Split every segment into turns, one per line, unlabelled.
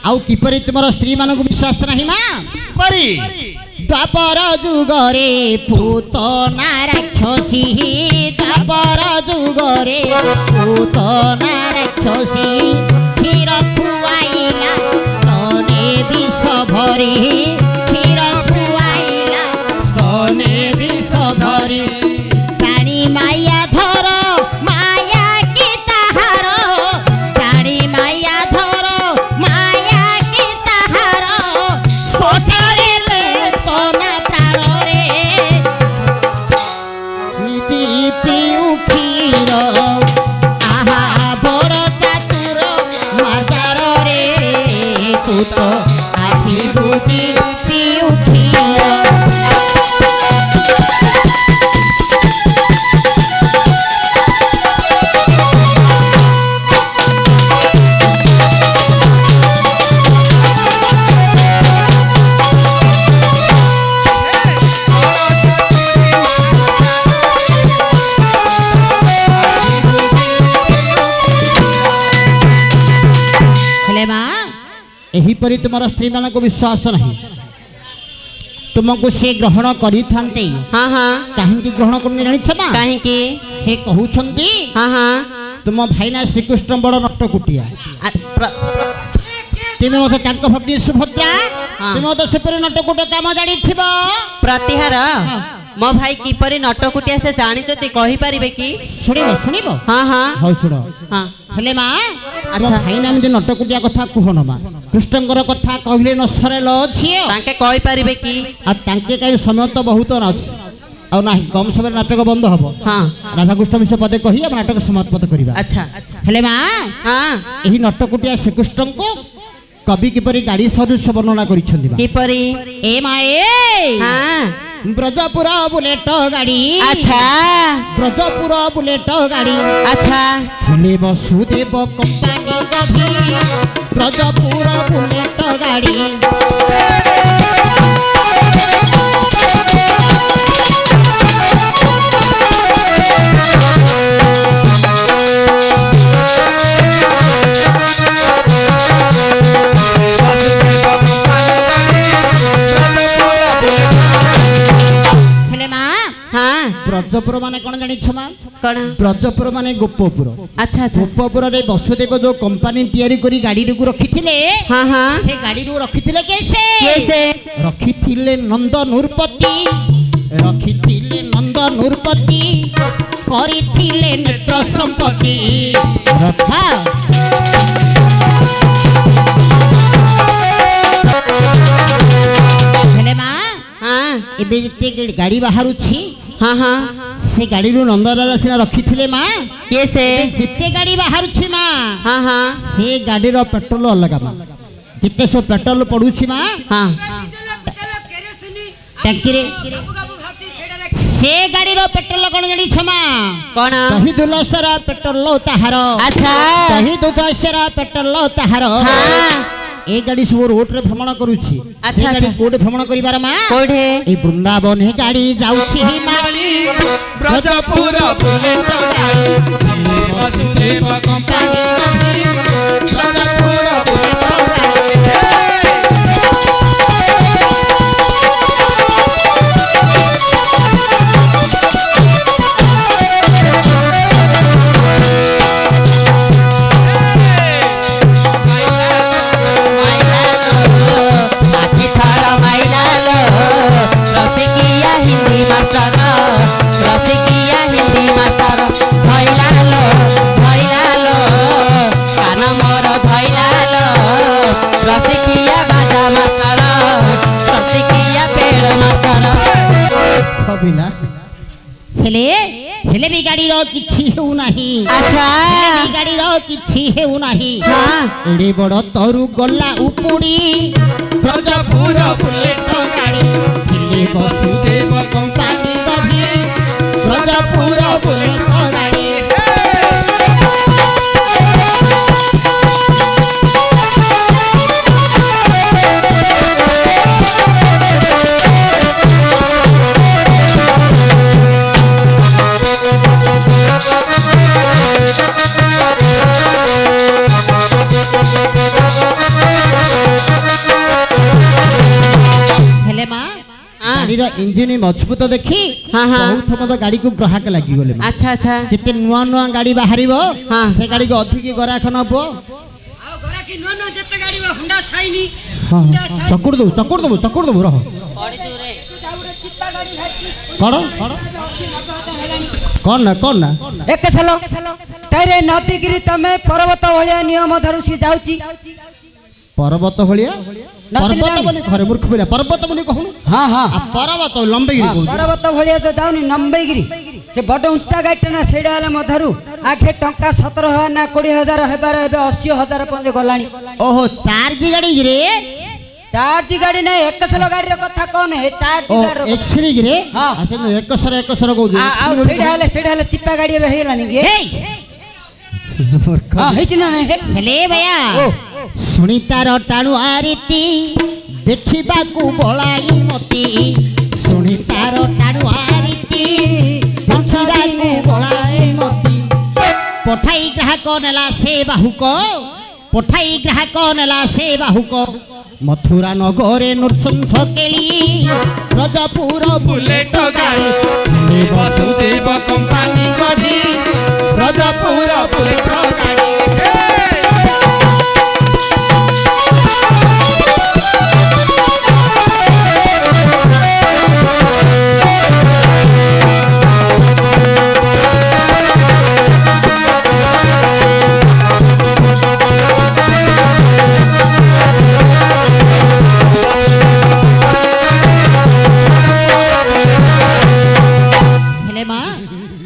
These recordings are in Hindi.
आउ किपरि तुमर स्त्री मान को विश्वास नहीं मां
परी
द्वापर जुगरे पूतना राक्षसी द्वापर जुगरे पूतना राक्षसी क्षीर खुआइला स्तने विष भरी क्षीर खुआइला स्तने विष भरी प्राणी माया धर माया की ताहार प्राणी माया धर माया की ताहार सोचारे सोना प्राण रे दीप्ति उठीर आहा बड़ चातुर माजार रे तू तो आखि बुझी उठीर एहीपरि तुमर स्त्री मान को विश्वास नहीं तुमको से ग्रहण करी थांते
हाँ हाँ
काहे ग्रहण करने जानि छमा
काहे की
से कहउछंती
हाँ हाँ
तुम भाईना श्री कृष्ण बड़ नटकुटिया तुम मत तांको भक्ति सुभद्रा तुम मत सेपरि नटकुट काम जानि थिबो
प्रतिहार मो भाई किपरि नटकुटिया से जानिचती कहि परिबे की
सुनिबो
हाँ हाँ
हो सुनो
हाँ
हेले मां
अच्छा
भाईना में नटकुटिया कथा कहन मा कृष्णकर कथा कहले न सरेल छियो
तांके कहि परिबे की
आ तांके काई समय तो बहुत अछि और ना कम समय नाटक बंद हबो
हाँ
राधा कृष्ण विषय पदे कहि हम नाटक समाप्त पद करिबा
अच्छा
हेले मां
हाँ
एही नटकुटिया श्री कृष्ण को कवि किपरि गाड़ी सदृश वर्णना करिछन्ति बा
किपरि
ए माए
हाँ
ब्रजपुर बुलेट गाड़ी
अच्छा
ब्रजपुर बुलेट गाड़ी
अच्छा
थिले वसुदेव कंपनी कभी ब्रजपुर बुलेट गाड़ी ब्रजपुर माने कौन जानी छमा
कौन
ब्रजपुर माने गोपपुर
अच्छा अच्छा
गोपपुर रे वसुदेव जो कंपनी तैयारी करी गाड़ी को रखिथिले
हाँ हाँ
से गाड़ी को रखिथिले
कैसे
रखिथिले नंद नूरपति रखिथिले नंद नूरपति करिथिले नेत्र संपत्ति रखा हेले मां
हाँ
एबे जते गाड़ी बाहर छी
हाँ हाँ
से गाड़ी रो नंद राजा सिना रखिथिले मां
कैसे
जिते गाड़ी बाहर छी मां
हाँ हाँ
से गाड़ी रो पेट्रोल अलग मां जिते सो पेट्रोल पडुछि मां
हाँ
टंकी रे से गाड़ी रो पेट्रोल कोन जणी छमा
कोन
दही दुलसरा पेट्रोल ताहार
अच्छा
दही दुलसरा पेट्रोल ताहार
हाँ
ए गाड़ी सब रोड रे भ्रमण करूछि
अच्छा
गाड़ी कोड भ्रमण करिबार मा
कोठे
ए वृंदावन हे गाड़ी जाउछि ही मारी ब्रजपुर बुलेट गाड़ी वसुदेव कंपनी ब्रजपुर बुलेट हेले भी गाड़ी रो किछि हेउ नाही
अच्छा
भी गाड़ी रो किछि हेउ नाही
हां
एडे बड़ तरू गल्ला उपुडी ब्रजपुर बुलेट गाड़ी दिल्ली वसुदेव कंपनी कभी ब्रजपुर बुलेट गाड़ी गाड़ी इंजिन मजबूत देखी
हाँ, हाँ।
बहुत मत गाड़ी को ग्राहक लगी गले
अच्छा अच्छा
जिते नुआ नुआ गाड़ी बाहर
हाँ।
से गाड़ी को अधिक ग्राहक नब चकुड़ दबु रह कौन ना
एक चलो तेरे नतीगिरी तमे पर्वत भलिया नियम धरु सी जाउची
पर्वत भलिया पर्वत बोली घरे मूर्ख बोलिया पर्वत बोली कहूँ
हाँ हाँ
पर्वत लंबेगिरी
पर्वत भलिया जो जाउनी नंबेगिरी से बड़ उच्चा गाड़ी ना सेडा हला मधरु आखे टंका 17,000 ना 20,000 हेबार एबे 80,000 पंजे गलानी
ओहो चार्ज गाड़ी रे
चार्ज गाड़ी ना एकसलो गाड़ी रे कथा कोन हे चार्ज गाड़ी
एक्सरी रे
हां
असन एकसर को
आ सेडा हला चिप्पा गाड़ी एबे हेलानी गे हां हेच ना
हेले भैया सुनी तार टाणु आरीती देखिबा को बोलाई मती सुनी तार टाणु आरीती देखिबा को बोलाई मती पठाई ग्राहक नेला से बाहुक पठाई ग्राहक नेला से बाहुक मथुरा नगरे नृसिंह केली ब्रजपुर बुलेट गाड़ी वसुदेव कंपनी गढ़ी ब्रजपुर बुलेट गाड़ी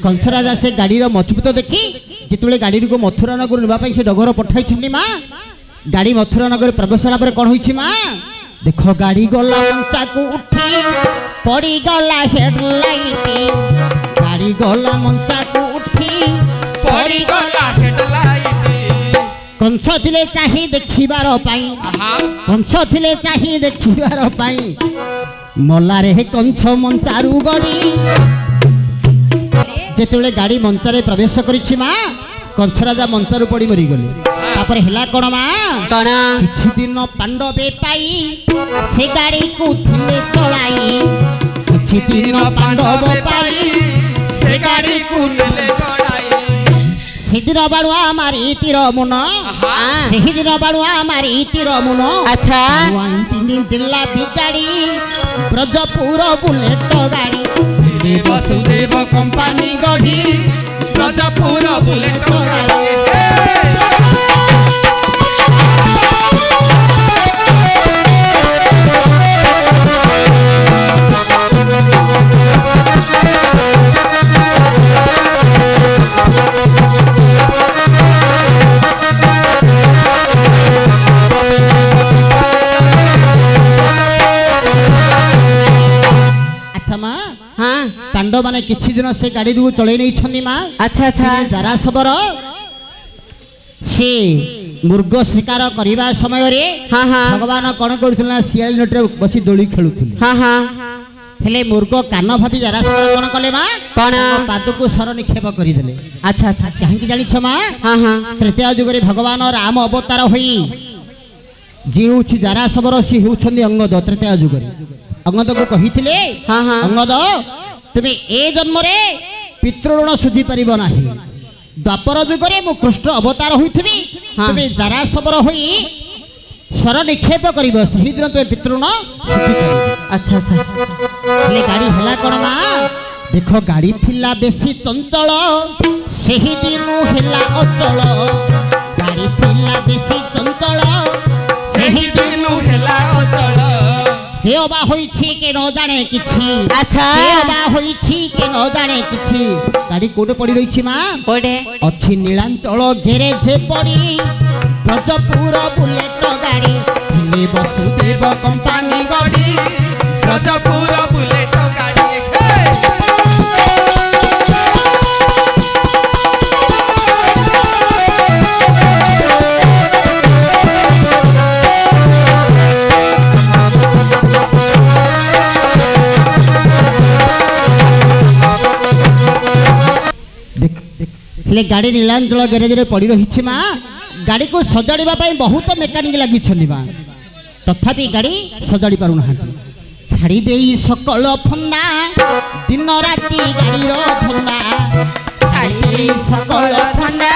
कंसराजा से गाड़ी मजबूत देखी जिते गाड़ी को मथुरा नगर नापी से डगर पठाई माँ गाड़ी मथुरा नगर प्रवेश होगा कौन हो देख गाड़ी गला मंचा को उठी पड़ी गला हेडलाइट गाड़ी गला मंचा को उठी पड़ी गला हेडलाइट कंस थिले चाही देखिबार पाई कंस थिले चाही देखिबार पाई मलारे कंस मंचारू गड़ी जेते गाड़ी मंचारे प्रवेश करिछि माँ कंसराजा मंचारू पड़ी मरीगले तापर हेला कोन माँ
कौन
किछि दिन पांडवे पाई से गाड़ी को थिले चलाई किछि दिन पांडव पाई से गाड़ी को थिले चलाई सेदिन बाड़ुआ मारी तीर मुन सेहि दिन बाड़ुआ मारी तीर मुन
अच्छा
इंजिन दिल्ला बिगाड़ी ब्रजपुर बुलेट गाड़ी वसुदेव कंपनी गढ़ी ब्रजपुर बुलेट गाड़ी पांडव माने किछि दिन से गाड़ी को चलै नै छन्नी माँ
अच्छा अच्छा
जरा सबर से मुर्ग शिकार करबा समय रे
हाँ हाँ
भगवान कोन करथुना सियाल नटरे बसी दोली खेलुथुले
हाँ हाँ
हेले मुर्ग कान भाबी जरा सबर कोन कले माँ
कोन
पाद को सर निक्षेप करि देले
अच्छा अच्छा
काहे कि जानि छ माँ
हाँ हाँ
तृतीय युग रे भगवान राम अवतार होई जे होछि जरा सबर से होछन्दी अंगद तृतीय युग रे अंगद को कहिथिले
हाँ हाँ
अंगद तुम ए जन्म रे पितृऋण सुझी पारिब नाही द्वापर युग रे मु कृष्ण अवतार होइथिबी तुम जरा सबर होई सर निक्षेप करिब सही दिन तुम पितृऋण सुझी पारिब
अच्छा अच्छा
ले गाड़ी हला कोन माँ देखो गाड़ी थिला बेसी चंचल सही दिन हेला अचल गाड़ी थिला बेसी चंचल सही दिन हेला अचल हेबा होइछि के न जाने किछि
अच्छा
हेबा होइछि के न जाने किछि गाड़ी कोडे पड़ी रहिछि माँ
कोडे
अछि नीलांचल गैरेज पड़ी ब्रजपुर बुलेट गाड़ी थिले वसुदेव कंपनी गाड़ी ब्रजपुर बुलेट गाड़ी गाड़ी नीलांचल गैरेज रे पड़ी रही माँ गाड़ी को सजाड़ा बहुत मेकानिक लगी माँ तथापि गाड़ी सजाड़ी पारु ना ଛାଡ଼ି ଦେଇ ସକଳ ଫନ୍ଦା ଦିନ ରାତି ଗାଡ଼ିର ଧନ୍ଦା ଛାଡ଼ି ଦେଇ ସକଳ
ଧନ୍ଦା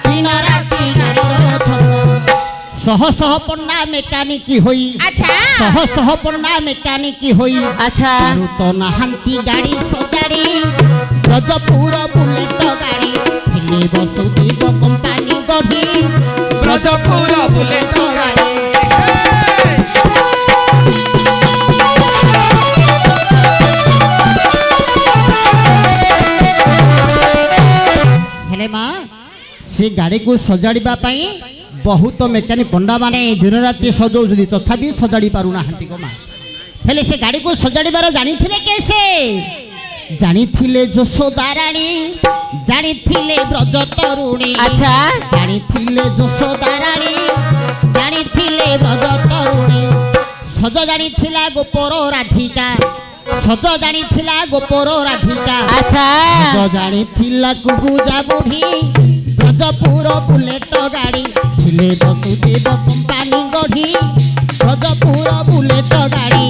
ଦିନ ରାତି ଗାଡ଼ିର ଧନ୍ଦା ଶହ ଶହ ପଣ୍ଡା ମେକାନିକ ହୋଇ ଶହ ଶହ ପଣ୍ଡା ମେକାନିକ ହୋଇ ତ ନାହାନ୍ତି ଗାଡ଼ି ସଜାଡ଼ି ବ୍ରଜପୁର ବୁଲେଟ ଗାଡ଼ି ଥିଲେ ବସୁଦେବ କମ୍ପାନୀ ଗଢ଼ି ବ୍ରଜପୁର ବୁଲେଟ ଗାଡ଼ି हेले माँ से गाड़ी को सजाड़ा बहुत मेकानिक पंडा माने दिन राति सजाऊँ तथापि सजाड़ी पार ना माँ हेले से गाड़ी को सजाड़बार जानी कैसे जानी यशोदा राणी जानी ब्रज तरुणी जानी यशोदा राणी जानी ब्रज तरुणी सज जानी गोपर राधिका सज जानी गोपर राधिका सज जानी कुबुजा बुढ़ी ब्रजपुर बुलेट गाड़ी थिले वसुदेव कंपानी गढ़ी ब्रजपुर बुलेट गाड़ी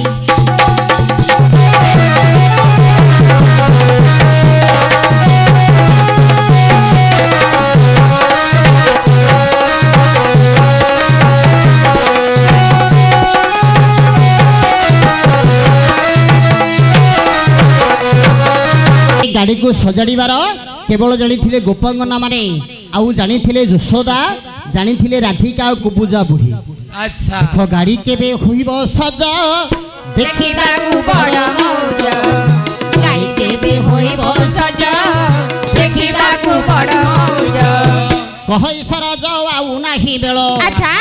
गाड़ी को सजाड़बार केवल जानी गोपांगना माने आउ जानी यशोदा जानी राधिका और कुबुजा बुढ़ी
अच्छा
देखो गाड़ी केबे हुईब सज
देखिबा कु बड़ मौज गाड़ी केबे होइब सज देखिबा कु बड़ मौज
कहई सरज आउ नाही बेल
अच्छा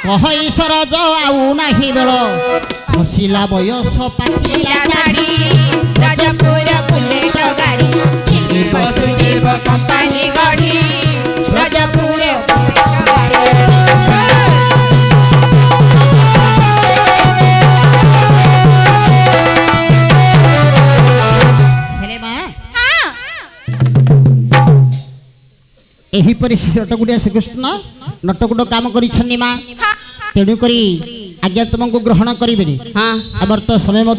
कहई सरज आउ नाही बेल हसिला बयस पाचिला
दाढ़ी ब्रजपुर बुलेट गाड़ी थिले वसुदेव कंपानी गढ़ी ब्रजपुर बुलेट गाड़ी
एहीपरि नटकुटिया श्रीकृष्ण नटकुट काम करिछन्नी माँ तेणुकरी आज्ञा तुमको ग्रहण करेंगे
हाँ
आमर तो समय